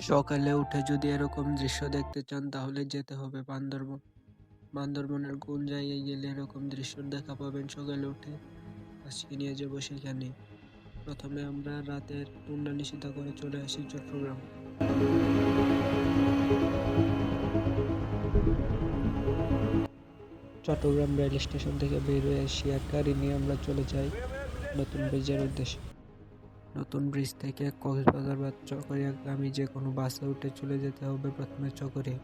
সকালে উঠে যদি এরকম দৃশ্য দেখতে চান তাহলে যেতে হবে বান্দরবন। বান্দরবনের কোন জায়গায় গেলে এরকম দৃশ্য দেখা পাবেন সকালে উঠে, আজকে নিয়ে যাবো সেখানে। প্রথমে আমরা রাতের টুন্ডা নিশিতা করে চলে আসি চট্টগ্রাম। চট্টগ্রাম রেল স্টেশন থেকে বের হয়ে শেয়ার গাড়ি নিয়ে আমরা চলে যাই নতুন ব্রিজের উদ্দেশ্যে। নতুন ব্রিজ থেকে কক্সবাজার বা চকরিয়াগামী যে কোনো বাসে উঠে চলে যেতে হবে প্রথমে চকরিয়া।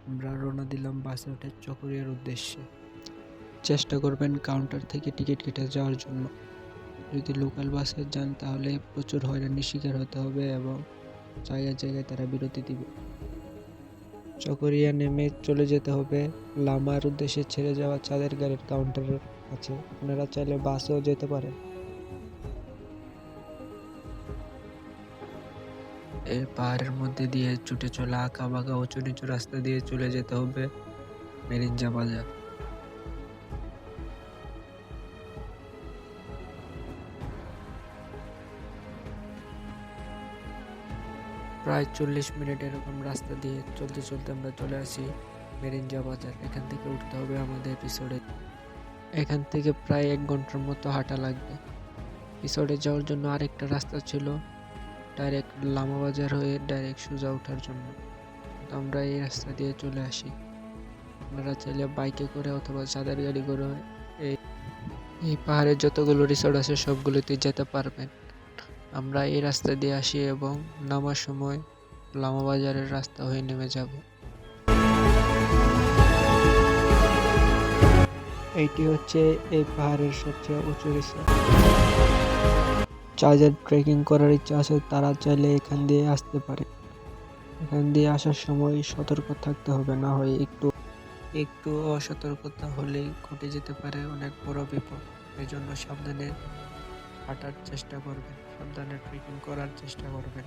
আমরা রওনা দিলাম বাসে উঠে চকরিয়ার উদ্দেশ্যে। চেষ্টা করবেন কাউন্টার থেকে টিকিট কেটে যাওয়ার জন্য। যদি লোকাল বাসে যান তাহলে প্রচুর হয়রানির শিকার হতে হবে এবং জায়গায় জায়গায় তারা বিরতি দিবে। চকরিয়া নেমে চলে যেতে হবে লামার উদ্দেশ্যে ছেড়ে যাওয়া চাঁদের গাড়ির কাউন্টারের কাছে। আপনারা চাইলে বাসেও যেতে পারেন। এই পাহাড়ের মধ্যে দিয়ে ছুটে চলা আঁকা বাঁকা উঁচু নিচু রাস্তা দিয়ে চলে যেতে হবে মেরিঞ্জা বাজার। প্রায় 40 মিনিট এরকম রাস্তা দিয়ে চলতে চলতে আমরা চলে আসি মেরিঞ্জা বাজার। এখান থেকে উঠতে হবে আমাদের এপিসোডে। এখান থেকে প্রায় 1 ঘন্টার মতো হাঁটা লাগবে। এপিসোডে যাওয়ার জন্য আরেকটা রাস্তা ছিল ডাইরেক্ট লামা বাজার হয়ে ডাইরেক্ট সোজা ওঠার জন্য। আমরা এই রাস্তা দিয়ে চলে আসি। আপনারা চাইলে বাইকে করে অথবা চাঁদের গাড়ি করে এই পাহাড়ের যতগুলো রিসোর্ট আছে সবগুলোতে যেতে পারবেন। আমরা এই রাস্তা দিয়ে আসি এবং নামার সময় লামা বাজারের রাস্তা হয়ে নেমে যাব। এইটি হচ্ছে এই পাহাড়ের সবচেয়ে উঁচু রিসোর্ট। যাদের ট্রেকিং করার ইচ্ছা আছে তারা চাইলে এখান দিয়ে আসতে পারে। এখান দিয়ে আসার সময় সতর্ক থাকতে হবে, না হয় একটু অসতর্কতা হলেই ঘটে যেতে পারে অনেক বড় বিপদ। এই জন্য সাবধানে হাঁটার চেষ্টা করবেন, সাবধানে ট্রেকিং করার চেষ্টা করবেন।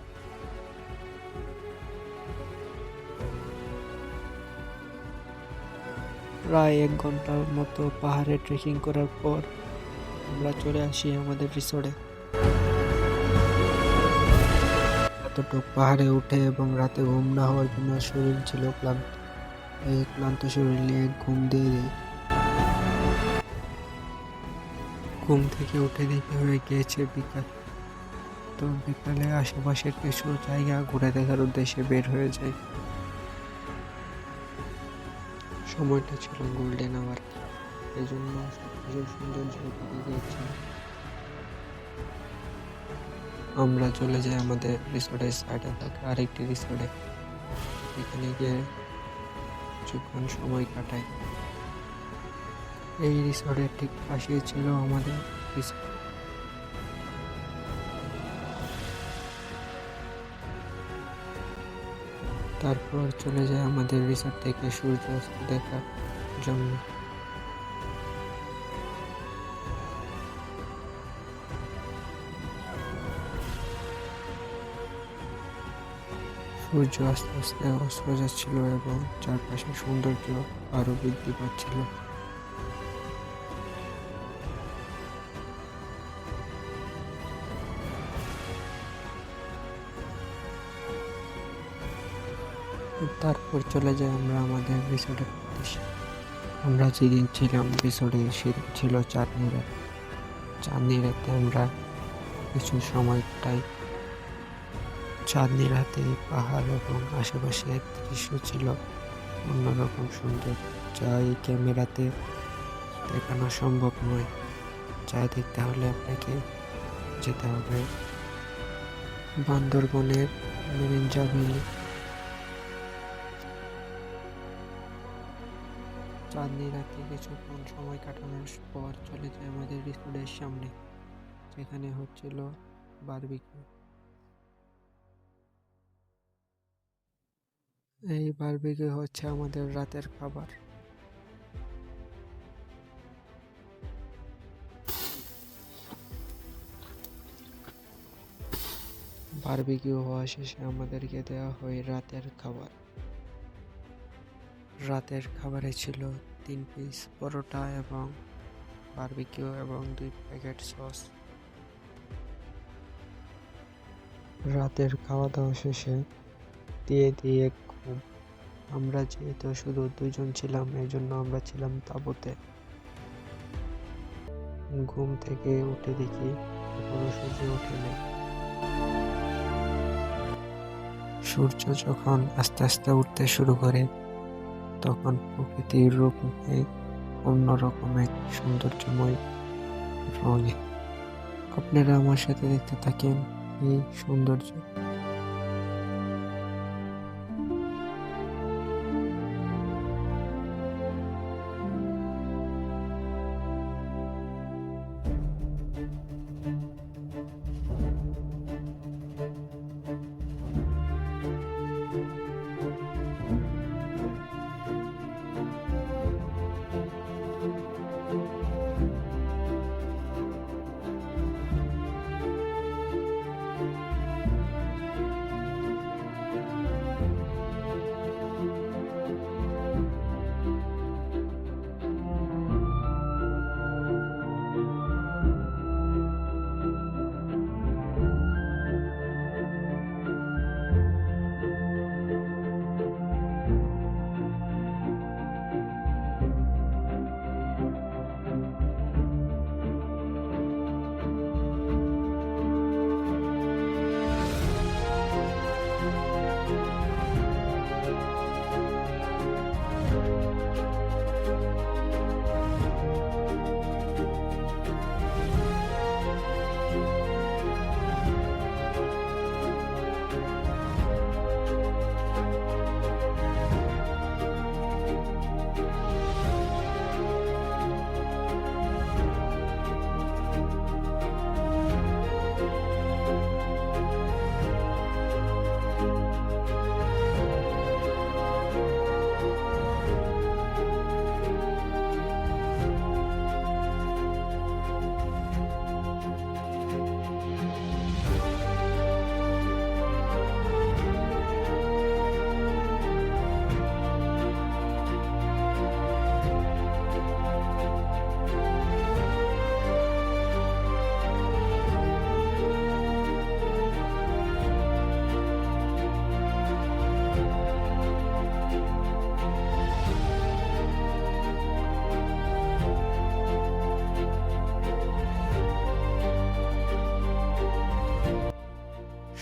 প্রায় 1 ঘন্টার মতো পাহাড়ে ট্রেকিং করার পর আমরা চলে আসি আমাদের রিসোর্টে। এতটুকু পাহাড়ে উঠে এবং রাতে ঘুম না হওয়ার জন্য শরীর ছিল ক্লান্ত। এই ক্লান্ত শরীর নিয়ে ঘুম দিয়ে দিই। ঘুম থেকে উঠে দেখে হয়ে গিয়েছে বিকাল। তো বিকালে আশেপাশের কিছু জায়গা ঘুরে দেখার উদ্দেশ্যে বের হয়ে যাই। সময়টা ছিল গোল্ডেন আওয়ার, এই জন্য সবকিছুর সৌন্দর্য পেতে গিয়েছিল। আমরা চলে যাই আমাদের রিসোর্টের সাইডে থাকা আরেকটি রিসোর্টে। এখানে গিয়ে কিছুক্ষণ সময় কাটাই। এই রিসোর্টের ঠিক পাশেই ছিল আমাদের রিসোর্ট। তারপর চলে যায় আমাদের রিসোর্ট থেকে সূর্যাস্ত দেখার জন্য। সূর্য আস্তে আস্তে অস্ত যাচ্ছিল এবং চারপাশের সৌন্দর্য আরো বৃদ্ধি পাচ্ছিল। তারপর চলে যাই আমরা আমাদের রিসোর্টের উদ্দেশ্যে। আমরা যেদিন ছিলাম রিসোর্টে সেদিন ছিল চাঁদনি রাত। চাঁদনি রাতে আমরা কিছু সময় কাটাই। চাঁদনি রাতে পাহাড় এবং আশেপাশের দৃশ্য ছিল অন্যরকম সুন্দর, যা এই ক্যামেরাতে দেখানো সম্ভব নয়। যা দেখতে হলে আপনাকে যেতে হবে বান্দরবনের মেরিঞ্জা ভ্যালি। চাঁদনি রাতে কিছুক্ষণ সময় কাটানোর পর চলে যায় আমাদের রিসোর্টের সামনে, যেখানে হচ্ছিল বারবিকিউ। এই বারবিকিউ হচ্ছে আমাদের রাতের খাবার। বারবিকিউ হওয়া শেষে আমাদেরকে দেওয়া হয় রাতের খাবার। রাতের খাবারে ছিল 3 পিস পরোটা এবং বারবিকিউ এবং 2 প্যাকেট সস। রাতের খাওয়া দাওয়া শেষে দিয়ে দিয়ে ঘুম। আমরা যেহেতু শুধু 2 জন ছিলাম, এজন্য আমরা ছিলাম তাঁবুতে। ঘুম থেকে উঠে দেখি এখনো সূর্য ওঠেনি। সূর্য যখন আস্তে আস্তে উঠতে শুরু করে, তখন প্রকৃতির রূপ নেয় অন্যরকম এক সৌন্দর্যময় রঙে। আপনারা আমার সাথে দেখতে থাকেন এই সৌন্দর্য।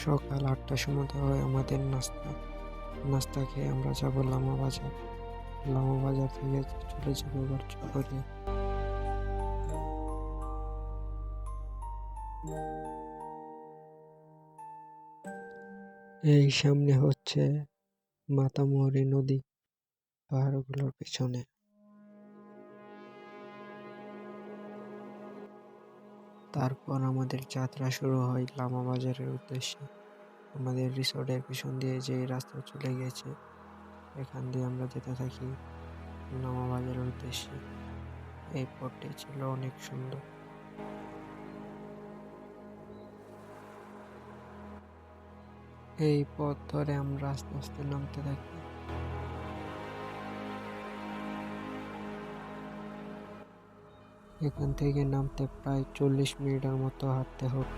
সকাল 8টার সময় হয় আমাদের নাস্তা। নাস্তা খেয়ে আমরা যাবো লামা বাজার। লামা বাজার থেকে চলে যাবো আবার চকরিয়া। এই সামনে হচ্ছে মাতামুহুরী নদী, পাহাড়গুলোর পেছনে। তারপর আমাদের যাত্রা শুরু হয় লামা বাজারের উদ্দেশ্যে। আমাদের রিসোর্টের পিছন দিয়ে যে রাস্তা চলে গেছে, এখান দিয়ে আমরা যেতে থাকি লামা বাজারের উদ্দেশ্যে। এই পথটি ছিল অনেক সুন্দর। এই পথ ধরে আমরা আস্তে আস্তে নামতে থাকি। এখান থেকে নামতে প্রায় 40 মিনিটের মতো হাঁটতে হবে।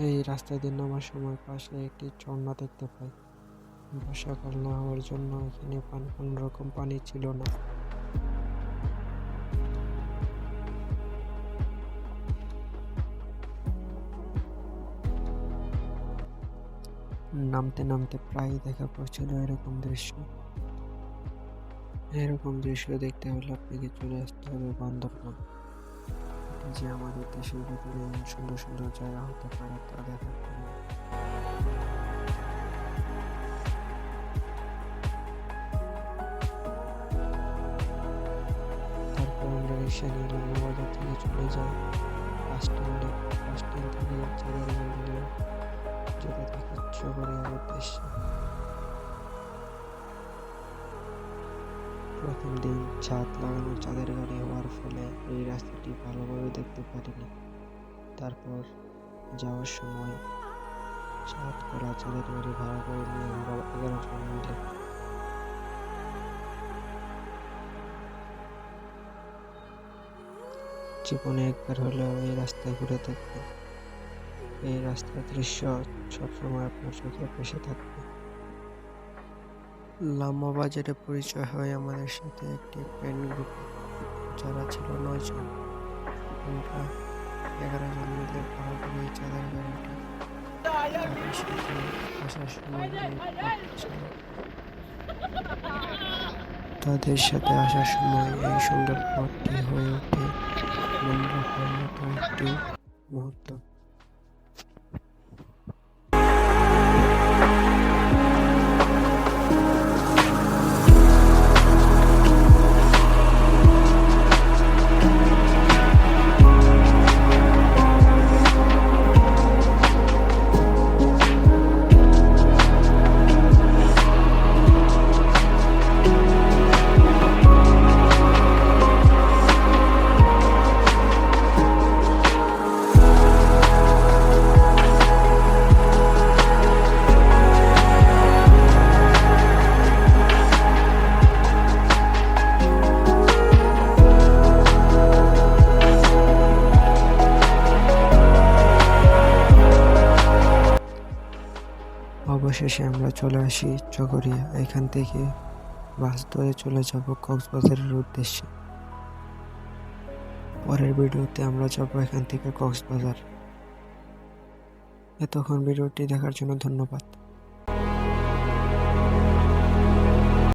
এই রাস্তা দিয়ে নামার সময় পাশে একটি ঝর্ণা দেখতে পাই। বর্ষাকাল না হওয়ার জন্য এখানে কোনো রকম পানি ছিল না। নামতে নামতে প্রায় দেখা পড়ছিল এরকম দৃশ্য। এরকম দৃশ্য দেখতে হলে আপনাকে চলে আসতে হবে বান্দরবান। এটি যে আমাদের দেশের ভিতরে সুন্দর সুন্দর জায়গা হতে পারে তা দেখার জন্য। তারপর আমরা রিক্সা নিয়ে লামা বাজার থেকে চলে যাই বাস স্ট্যান্ডে। বাস স্ট্যান্ড থেকে চাঁদের গাড়ি নিয়ে যেতে থাকি চকরিয়ার উদ্দেশ্যে। প্রথম দিন ছাদ লাগানো চাঁদের গাড়ি হওয়ার ফলে এই রাস্তাটি ভালোভাবে দেখতে পারিনি। তারপর যাওয়ার সময় ছাদ করা চাঁদের গাড়ি ভাড়া করে নিয়ে আমরা 11 জন মিলে জীবনে একবার হলেও এই রাস্তায় ঘুরে দেখবেন। এই রাস্তার দৃশ্য সবসময় আপনার চোখে ভেসে থাকবে। লামা বাজারে পরিচয় হয় আমাদের সাথে একটি ফ্রেন্ড গ্রুপে, যারা ছিল 9 জন। আমরা 11 জন মিলে ভাড়া করে এই চাঁদের গাড়িটি তাদের সাথে আসার সময় এই সুন্দর পথটি হয়ে ওঠে মনে রাখার মতো একটি মুহূর্ত। অবশেষে আমরা চলে আসি চকরিয়া। এখান থেকে বাস ধরে চলে যাব কক্সবাজারের উদ্দেশ্যে। পরের ভিডিওতে আমরা যাব এখান থেকে কক্সবাজার। এতক্ষণ ভিডিওটি দেখার জন্য ধন্যবাদ।